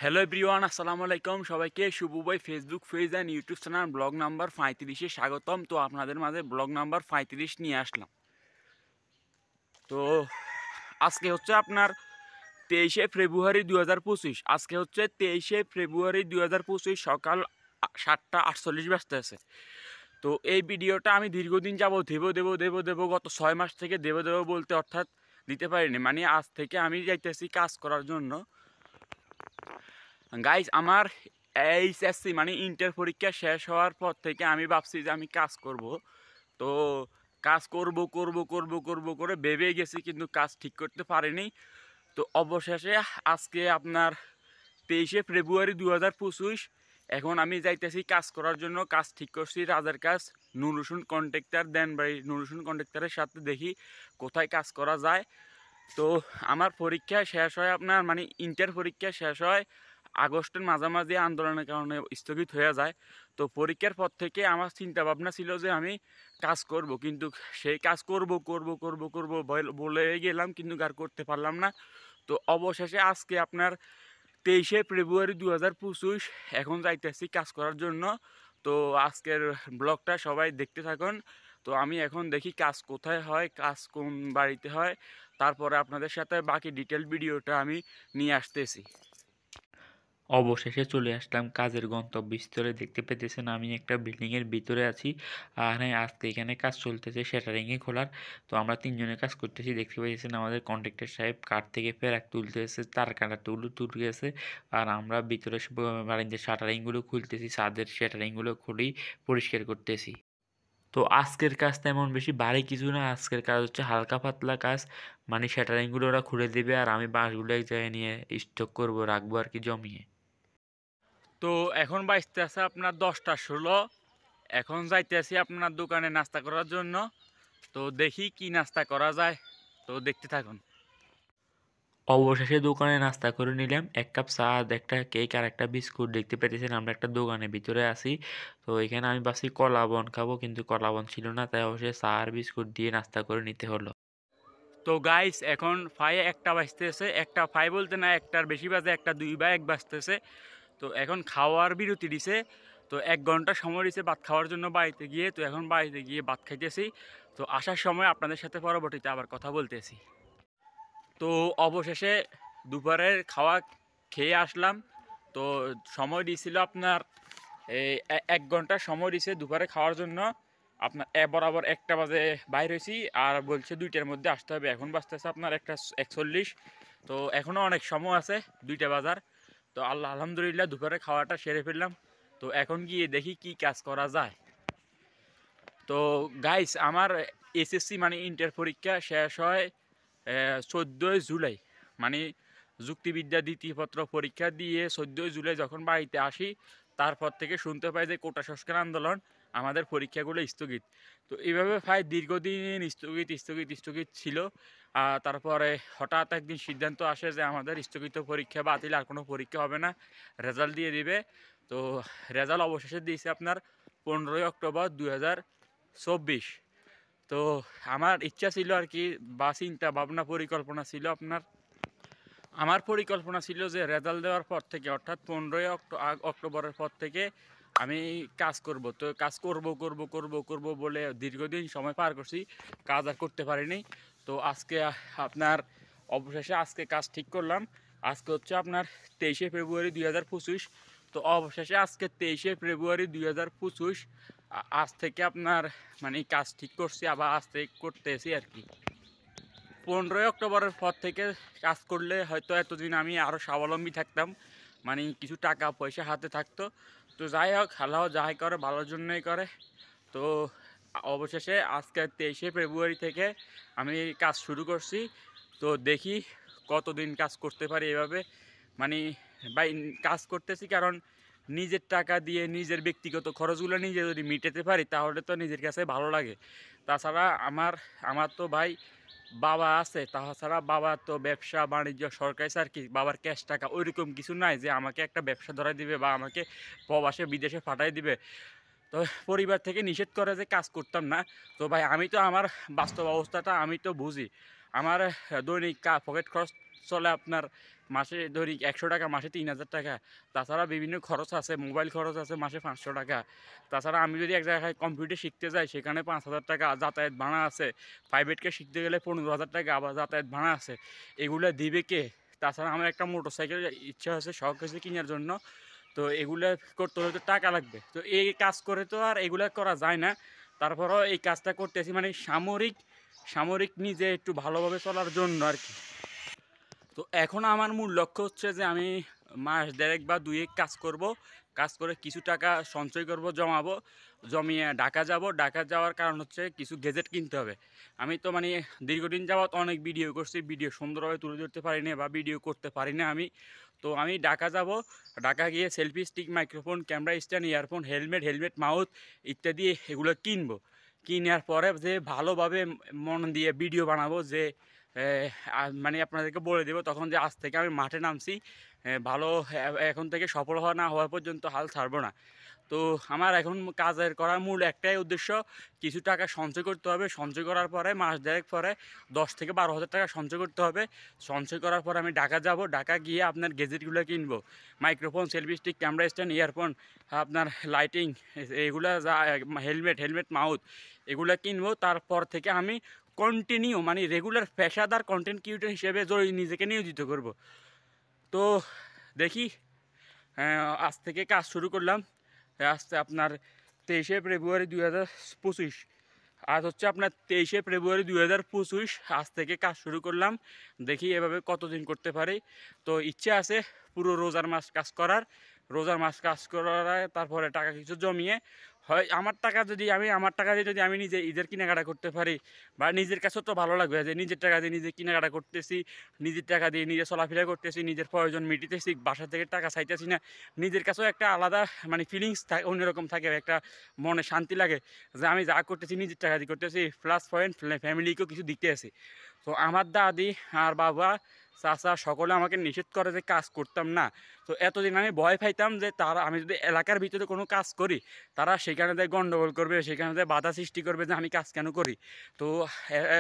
Hello everyone, আসসালামু আলাইকুম। সবাইকে শুভুবাই Facebook page and YouTube channel blog number 35-এ স্বাগতম। তো আপনাদের মাঝে ব্লগ নাম্বার 35 নিয়ে আসলাম। তো আজকে হচ্ছে আপনার 23শে ফেব্রুয়ারি 2025। আজকে হচ্ছে 23শে ফেব্রুয়ারি 2025 সকাল 7টা 48 বাজতে আছে। তো এই ভিডিওটা আমি দীর্ঘদিন যাবত দেবো গত 6 মাস থেকে দেবো বলতে অর্থাৎ দিতে পারিনি। মানে আজ থেকে আমি যাইতেছি কাজ করার জন্য। গাইজ, আমার এইচএসসি মানে ইন্টার পরীক্ষা শেষ হওয়ার পর থেকে আমি ভাবছি যে আমি কাজ করব। তো কাজ করব করে ভেবে গেছি, কিন্তু কাজ ঠিক করতে পারিনি। তো অবশেষে আজকে আপনার 23শে ফেব্রুয়ারি 2025 এখন আমি যাইতেছি কাজ করার জন্য। কাজ ঠিক করছি, রাজার কাজ, নুর হোসেন কন্ট্রাক্টর দেন ভাই। নুর হোসেন কন্ট্রাক্টরের সাথে দেখি কোথায় কাজ করা যায়। তো আমার পরীক্ষা শেষ হয় আপনার মানে ইন্টার পরীক্ষা শেষ হয় আগস্টের মাঝামাঝি, আন্দোলনের কারণে স্থগিত হয়ে যায়। তো পরীক্ষার পর থেকে আমার চিন্তা ভাবনা ছিল যে আমি কাজ করব, কিন্তু সেই কাজ করব বলে গেলাম, কিন্তু আর করতে পারলাম না। তো অবশেষে আজকে আপনার 23শে ফেব্রুয়ারি 2025 এখন যাইতেছি কাজ করার জন্য। তো আজকের ব্লগটা সবাই দেখতে থাকুন। তো আমি এখন দেখি কাজ কোথায় হয়, কাজ কোন বাড়িতে হয়, তারপরে আপনাদের সাথে বাকি ডিটেল ভিডিওটা আমি নিয়ে আসতেছি। অবশেষে চলে আসলাম কাজের গন্তব্যস্থলে। দেখতে পেতেছেন আমি একটা বিল্ডিংয়ের ভিতরে আছি। আর হ্যাঁ, আজকে এখানে কাজ চলতেছে শ্যাটারিংয়ে খোলার। তো আমরা তিনজনে কাজ করতেছি। দেখতে পেয়েছেন আমাদের কন্ট্রাক্টর সাহেব কাঠ থেকে ফেরাক তুলতেছে, তার কাটা তুলতেছে। আর আমরা ভিতরে বাড়িতে শাটারিংগুলো খুলতেছি, ছাদের শ্যাটারিংগুলো খুলেই পরিষ্কার করতেছি। তো আজকের কাজ তেমন বেশি ভারী কিছু না। আজকের কাজ হচ্ছে হালকা পাতলা কাজ। মানে শ্যাটারিংগুলো ওরা খুলে দেবে আর আমি বাঁশগুলো এক জায়গায় নিয়ে স্টক করবো, রাখবো আর কি জমিয়ে। তো এখন বাজতে আছে আপনার 10টা 16। এখন যাইতে আছি আপনার দোকানে নাস্তা করার জন্য। তো দেখি কি নাস্তা করা যায়, তো দেখতে থাকুন। অবশেষে দোকানে নাস্তা করে নিলাম। ১ কাপ চা, একটা কেক আর একটা বিস্কুট। দেখতে পেতেছেন আমরা একটা দোকানের ভিতরে আছি। তো এখানে আমি ভাবছি কলা বন খাবো, কিন্তু কলা বন ছিল না। তাই অবশেষে চা আর বিস্কুট দিয়ে নাস্তা করে নিতে হলো। তো গাইস, এখন ফাই একটা বাজতেছে। একটা ফাই বলতে না, একটার বেশি বাজে, একটা 2 বা 1 বাজতেছে। তো এখন খাওয়ার বিরতি দিছে। তো 1 ঘন্টা সময় দিছে ভাত খাওয়ার জন্য বাড়িতে গিয়ে। তো এখন বাড়িতে গিয়ে ভাত খাইতেছি। তো আসার সময় আপনাদের সাথে পরবর্তীতে আবার কথা বলতেছি। তো অবশেষে দুপুরের খাওয়া খেয়ে আসলাম। তো সময় দিয়েছিল আপনার এই 1 ঘন্টা সময় দিছে দুপুরে খাওয়ার জন্য। আপনার বরাবর 1টা বাজে বাইর হয়েছি, আর বলছে 2টার মধ্যে আসতে হবে। এখন বাজতেছে আপনার 1টা 41। তো এখনও অনেক সময় আছে 2টা বাজার। তো আলহামদুলিল্লাহ দুপুরে খাওয়াটা সেরে ফেললাম। তো এখন গিয়ে দেখি কি কাজ করা যায়। তো গাইস, আমার এসএসসি মানে ইন্টার পরীক্ষা শেষ হয় 14ই জুলাই। মানে যুক্তিবিদ্যা দ্বিতীয় পত্র পরীক্ষা দিয়ে 14ই জুলাই যখন বাড়িতে আসি, তারপর থেকে শুনতে পাই যে কোটা সংস্কার আন্দোলন, আমাদের পরীক্ষাগুলো স্থগিত। তো এইভাবে প্রায় দীর্ঘদিন স্থগিত ছিল। তারপরে হঠাৎ একদিন সিদ্ধান্ত আসে যে আমাদের স্থগিত পরীক্ষা বাতিল, আর কোনো পরীক্ষা হবে না, রেজাল্ট দিয়ে দিবে। তো রেজাল্ট অবশেষে দিয়েছে আপনার 15ই অক্টোবর 2024। তো আমার ইচ্ছা ছিল আর কি, বা চিন্তা ভাবনা পরিকল্পনা ছিল আপনার, আমার পরিকল্পনা ছিল যে রেজাল্ট দেওয়ার পর থেকে অর্থাৎ 15ই অক্টোবরের পর থেকে আমি কাজ করব। তো কাজ করব বলে দীর্ঘদিন সময় পার করছি, কাজ আর করতে পারিনি। তো আজকে আপনার অবশেষে আজকে কাজ ঠিক করলাম। আজকে হচ্ছে আপনার 23শে ফেব্রুয়ারি 2025। তো অবশেষে আজকে 23শে ফেব্রুয়ারি 2025 আজ থেকে আপনার মানে কাজ ঠিক করছি, আবার আজ থেকে করতেছি আর কি। 15ই অক্টোবরের পর থেকে কাজ করলে হয়তো এতদিন আমি আরও স্বাবলম্বী থাকতাম, মানে কিছু টাকা পয়সা হাতে থাকতো। তো যাই হোক, আল্লাহ যাই করে ভালোর জন্যই করে। তো অবশেষে আজকে 23শে ফেব্রুয়ারি থেকে আমি কাজ শুরু করছি। তো দেখি কতদিন কাজ করতে পারি এভাবে। মানে ভাই, কাজ করতেছি কারণ নিজের টাকা দিয়ে নিজের ব্যক্তিগত খরচগুলো নিজে যদি মিটাতে পারি তাহলে তো নিজের কাছে ভালো লাগে। তাছাড়া আমার আমার তো ভাই বাবা আছে, তাছাড়া বাবা তো ব্যবসা বাণিজ্য সরকারি চাকরি, বাবার ক্যাশ টাকা ওইরকম কিছু নাই যে আমাকে একটা ব্যবসা ধরাই দিবে বা আমাকে প্রবাসে বিদেশে পাঠাই দিবে। তো পরিবার থেকে নিষেধ করে যে কাজ করতাম না। তো ভাই, আমি তো আমার বাস্তব অবস্থাটা আমি তো বুঝি। আমার দৈনিক পকেট খরচ চলে আপনার মাসে ধরি 100 টাকা, মাসে 3000 টাকা। তাছাড়া বিভিন্ন খরচ আছে, মোবাইল খরচ আছে মাসে 500 টাকা। তাছাড়া আমি যদি এক জায়গায় কম্পিউটার শিখতে যাই সেখানে 5000 টাকা যাতায়াত ভাড়া আছে। প্রাইভেটকে শিখতে গেলে 15,000 টাকা আবার যাতায়াত ভাড়া আছে। এগুলো দিবে কে? তাছাড়া আমার একটা মোটরসাইকেল ইচ্ছা আছে, শখ হয়েছে কেনার জন্য। তো এগুলা করতে হলে তো টাকা লাগবে। তো এই কাজ করে তো আর এগুলা করা যায় না। তারপরেও এই কাজটা করতেছি মানে সামরিক নিজে একটু ভালোভাবে চলার জন্য আরকি। তো এখন আমার মূল লক্ষ্য হচ্ছে যে আমি মাস দেড়েক বা দুয়েক কাজ করব। কাজ করে কিছু টাকা সঞ্চয় করব, জমাবো। জমিয়ে ঢাকা যাব। ঢাকা যাওয়ার কারণ হচ্ছে কিছু গেজেট কিনতে হবে। আমি তো মানে দীর্ঘদিন যাবৎ অনেক ভিডিও করছি। ভিডিও সুন্দরভাবে তুলে ধরতে পারি না বা ভিডিও করতে পারি না আমি। তো আমি ঢাকা যাব। ঢাকা গিয়ে selfie stick, microphone, camera stand, earphone, helmet, mouth ইত্যাদি এগুলো কিনবো। কিনার পরে যে ভালোভাবে মন দিয়ে ভিডিও বানাবো, যে মানে আপনাদেরকে বলে দেবো তখন যে আজ থেকে আমি মাঠে নামছি। ভালো এখন থেকে সফল হওয়া না হওয়া পর্যন্ত হাল ছাড়বো না। তো আমার এখন কাজের করার মূল একটাই উদ্দেশ্য, কিছু টাকা সঞ্চয় করতে হবে। সঞ্চয় করার পরে মাস দেড়েক পরে 10 থেকে 12 হাজার টাকা সঞ্চয় করতে হবে। সঞ্চয় করার পরে আমি ঢাকা যাব। ঢাকা গিয়ে আপনার গেজেটগুলো কিনবো। Microphone, selfie stick, camera stand, earphone, আপনার লাইটিং, এগুলা যা, হেলমেট, মাউথ এগুলো কিনবো। তারপর থেকে আমি কন্টিনিউ মানে রেগুলার পেশাদার কন্টেন্ট ক্রিয়েটর হিসেবে নিজেকে নিয়োজিত করব। তো দেখি, আজ থেকে কাজ শুরু করলাম। আজকে আপনার 23শে ফেব্রুয়ারি 2025। আজ হচ্ছে আপনার 23শে ফেব্রুয়ারি 2025। আজ থেকে কাজ শুরু করলাম। দেখি এভাবে কতদিন করতে পারি। তো ইচ্ছা আছে পুরো রোজার মাস কাজ করার। রোজার মাস কাজ করার তারপরে টাকা কিছু জমিয়ে হয় আমার টাকা দিয়ে যদি আমি নিজে ঈদের কেনাকাটা করতে পারি, বা নিজের কাছেও তো ভালো লাগবে যে নিজের টাকা দিয়ে নিজে কেনাকাটা করতেছি, নিজের টাকা দিয়ে নিজে চলাফেরা করতেছি, নিজের প্রয়োজন মিটিতেছি, বাসা থেকে টাকা চাইতেছি না। নিজের কাছেও একটা আলাদা মানে ফিলিংস থাকে, অন্যরকম থাকে, একটা মনে শান্তি লাগে যে আমি যা করতেছি নিজের টাকা দিয়ে করতেছি, প্লাস পয়েন্ট ফ্যামিলিকেও কিছু দিতে আছি। তো আমার দাদি আর বাবা, চাচা সকলে আমাকে নিষেধ করে যে কাজ করতাম না। তো এতদিন আমি ভয় পাইতাম যে আমি যদি এলাকার ভিতরে কোনো কাজ করি, তারা সেখানে যায় গণ্ডগোল করবে, সেখানে যায় বাধা সৃষ্টি করবে যে আমি কাজ কেন করি। তো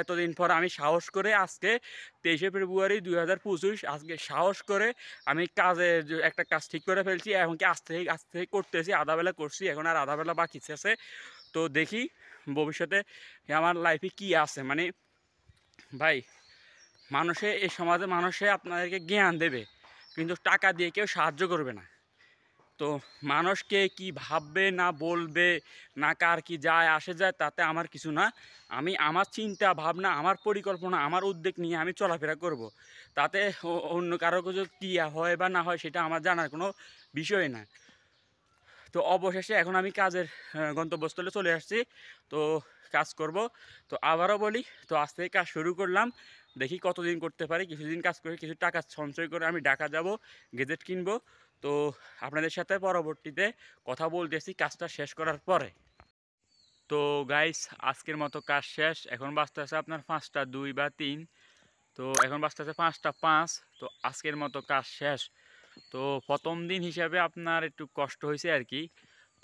এতদিন পর আমি সাহস করে আজকে 23শে ফেব্রুয়ারি 2025 আজকে সাহস করে আমি একটা কাজ ঠিক করে ফেলছি। এমনকি আজ থেকে করতেছি, আধা বেলা করছি, এখন আর আধা বেলা বাকি আছে। তো দেখি ভবিষ্যতে আমার লাইফে কি আছে। মানে ভাই, এই সমাজে মানুষে আপনাদেরকে জ্ঞান দেবে, কিন্তু টাকা দিয়ে কেউ সাহায্য করবে না। তো মানুষকে কি ভাববে না বলবে, না কার কি যায় তাতে আমার কিছু না। আমি আমার চিন্তা ভাবনা, আমার পরিকল্পনা, আমার উদ্যোগ নিয়ে আমি চলাফেরা করব। তাতে অন্য কারো কিছু কী হয় বা না হয় সেটা আমার জানার কোনো বিষয় না। তো অবশেষে এখন আমি কাজের গন্তব্যস্থলে চলে আসছি। তো কাজ করব। তো আবারও বলি, তো আজ থেকে কাজ শুরু করলাম। দেখি কতদিন করতে পারি। কিছুদিন কাজ করে কিছু টাকা সঞ্চয় করে আমি ঢাকা যাব, গেজেট কিনবো। তো আপনাদের সাথে পরবর্তীতে কথা বলতেছি কাজটা শেষ করার পরে। তো গাইস, আজকের মতো কাজ শেষ। এখন বাজতেছে আপনার 5টা 2 বা 3। তো এখন বাজতেছে 5টা 5। তো আজকের মতো কাজ শেষ। তো প্রথম দিন হিসাবে আপনার একটু কষ্ট হয়েছে আর কি।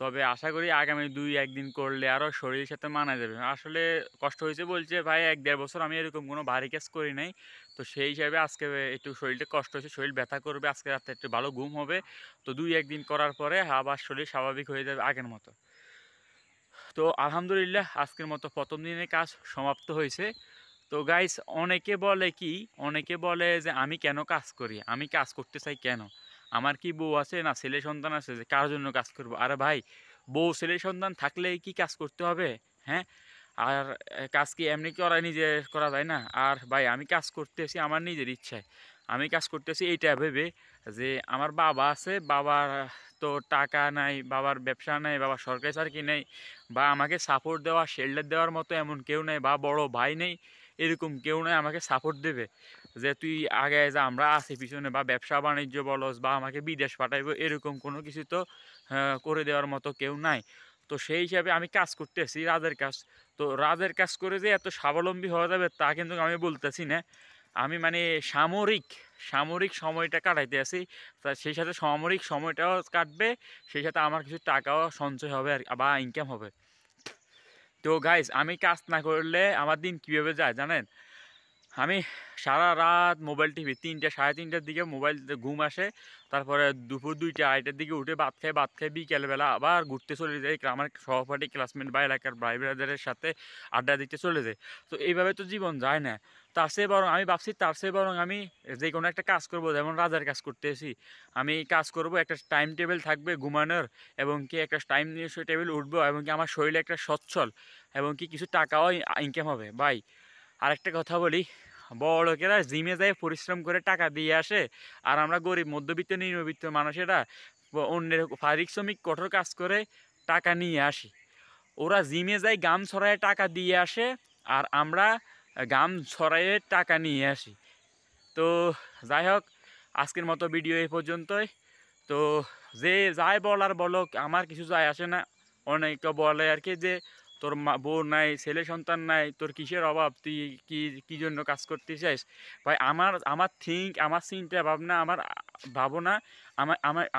তবে আশা করি আগামী 2-1 দিন করলে আরও শরীরের সাথে মানা যাবে। আসলে কষ্ট হয়েছে বলছে ভাই, 1-1.5 বছর আমি এরকম কোনো ভারী কাজ করি নাই। তো সেই হিসাবে আজকে একটু শরীরটা কষ্ট হয়েছে, শরীর ব্যথা করবে, আজকে রাতে একটু ভালো ঘুম হবে। তো 2-1 দিন করার পরে আবার শরীর স্বাভাবিক হয়ে যাবে আগের মতো। তো আলহামদুলিল্লাহ, আজকের মতো প্রথম দিনের কাজ সমাপ্ত হয়েছে। তো গাইস, অনেকে বলে যে আমি কেন কাজ করি, আমি কাজ করতে চাই কেন, আমার কি বউ আছে না ছেলে সন্তান আছে যে কার জন্য কাজ করব? আরে ভাই, বউ ছেলে সন্তান থাকলেই কি কাজ করতে হবে? হ্যাঁ, আর কাজ কি এমনি নিজে করা যায় না? আর ভাই, আমি কাজ করতেছি আমার নিজের ইচ্ছায়। আমি কাজ করতেছি এইটা ভেবে যে আমার বাবা আছে, বাবার তো টাকা নাই, বাবার ব্যবসা নাই, বাবার সরকারি চাকরি নেই, বা আমাকে সাপোর্ট দেওয়া, শেল্টার দেওয়ার মতো এমন কেউ নেই, বা বড় ভাই নেই, এরকম কেউ নেই আমাকে সাপোর্ট দেবে যে তুই আগে যা, আমরা আছি পিছনে, বা ব্যবসা বাণিজ্য বলস, বা আমাকে বিদেশ পাঠাইবো, এরকম কোনো কিছু তো করে দেওয়ার মতো কেউ নাই। তো সেই হিসাবে আমি কাজ করতেছি রাজের কাজ। তো রাজের কাজ করে যে এত স্বাবলম্বী হওয়া যাবে তা কিন্তু আমি বলতেছি না। আমি মানে সামরিক সময়টা কাটাইতে আছি। তা সেই সাথে সামরিক সময়টাও কাটবে, সেই সাথে আমার কিছু টাকাও সঞ্চয় হবে আর বা ইনকাম হবে। তো গাইজ, আমি কাজ না করলে আমার দিন কীভাবে যায় জানেন? আমি সারা রাত মোবাইল টিপি, ৩টা ৩:৩০টার দিকে মোবাইল ঘুম আসে। তারপরে দুপুর ২টা ২:৩০টার দিকে উঠে ভাত খাই বিকেলবেলা আবার ঘুরতে চলে যাই। আমার সহপাঠী ক্লাসমেট বা এলাকার ভাই ব্রাদারের সাথে আড্ডা দিতে চলে যাই। তো এইভাবে তো জীবন যায় না। তার চেয়ে বরং আমি ভাবছি তার চেয়ে বরং আমি যে কোনো একটা কাজ করব, যেমন রাজার কাজ করতেছি। আমি কাজ করব, একটা টাইম টেবিল থাকবে ঘুমানোর, এবং কি একটা টাইম নিয়ে সেই টেবিল উঠবো, এবং কি আমার শরীরে একটা সচ্ছল এবং কি কিছু টাকাও ইনকাম হবে ভাই। আরেকটা কথা বলি, বড়লোকেরা জিমে যায় পরিশ্রম করে টাকা দিয়ে আসে, আর আমরা গরিব মধ্যবিত্ত নিম্নবিত্ত মানুষেরা অন্যের পারিশ্রমিক কঠোর কাজ করে টাকা নিয়ে আসি। ওরা জিমে যায় গাম ছড়ায় টাকা দিয়ে আসে, আর আমরা গাম ছড়াইয়ে টাকা নিয়ে আসি। তো যাই হোক, আজকের মতো ভিডিও এই পর্যন্তই। তো যে যাই বলার বলক, আমার কিছু যায় আসে না। অনেকে বলে আর কি যে তোর বউ নাই, ছেলে সন্তান নাই, তোর কিসের অভাব, তুই কি কি জন্য কাজ করতে চাস? ভাই আমার আমার আমার চিন্তা ভাবনা, আমার ভাবনা,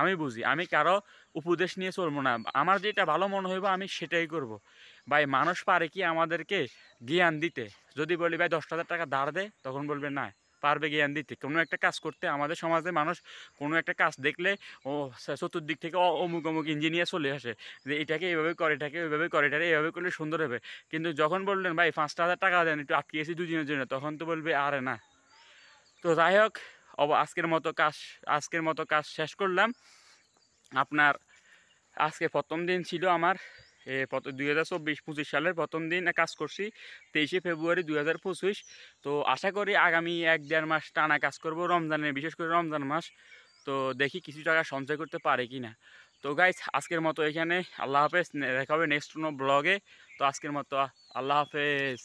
আমি বুঝি। আমি কারো উপদেশ নিয়ে চলবো না। আমার যেটা ভালো মনে হইব আমি সেটাই করব। ভাই মানুষ পারে কি আমাদেরকে জ্ঞান দিতে? যদি বলি ভাই 10,000 টাকা ধার দে, তখন বলবে না, পারবে জ্ঞান দিতে। কোনো একটা কাজ করতে আমাদের সমাজে মানুষ কোনো একটা কাজ দেখলে ও চতুর্দিক থেকে অমুক অমুক ইঞ্জিনিয়ার চলে আসে, যে এটাকে এইভাবে করে, এটাকে ওইভাবে করে, এটাকে এইভাবে করলে সুন্দর হবে। কিন্তু যখন বললেন ভাই 5,000 টাকা দেন, একটু আটকিয়েছি 2 দিনের জন্য, তখন তো বলবে আরে না। তো যাই হোক, আজকের মতো কাজ শেষ করলাম। আপনার আজকে প্রথম দিন ছিল আমার 2024-25 সালের প্রথম দিন কাজ করছি, 23শে ফেব্রুয়ারি 2025। তো আশা করি আগামী 1-1.5 মাস টানা কাজ করব, রমজানের, বিশেষ করে রমজান মাস। তো দেখি কিছু টাকা সঞ্চয় করতে পারে কি না। তো গাইস, আজকের মতো এখানে। আল্লাহ হাফেজ। দেখা হবে নেক্সট কোনো ব্লগে। তো আজকের মতো আল্লাহ হাফেজ।